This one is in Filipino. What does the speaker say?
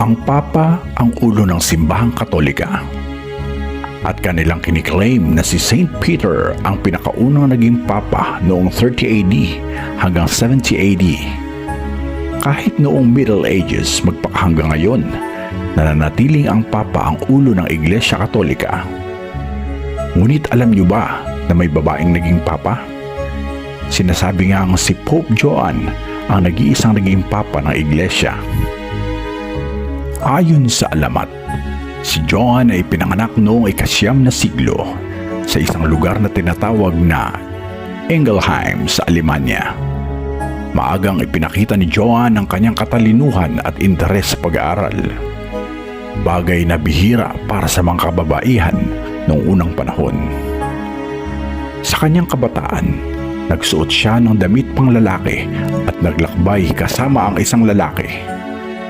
Ang Papa ang ulo ng simbahang Katolika. At kanilang kiniklaim na si Saint Peter ang pinakaunang naging Papa noong 30 AD hanggang 70 AD. Kahit noong Middle Ages magpakahanggang ngayon, nananatiling ang Papa ang ulo ng Iglesia Katolika. Ngunit alam niyo ba na may babaeng naging Papa? Sinasabi nga ang si Pope Joan ang nag-iisang naging Papa ng Iglesia. Ayon sa alamat, si Joan ay pinanganak noong ika-9 na siglo sa isang lugar na tinatawag na Ingelheim sa Alemanya. Maagang ipinakita ni Joan ang kanyang katalinuhan at interes sa pag-aaral. Bagay na bihira para sa mga kababaihan noong unang panahon. Sa kanyang kabataan, nagsuot siya ng damit pang lalaki at naglakbay kasama ang isang lalaki.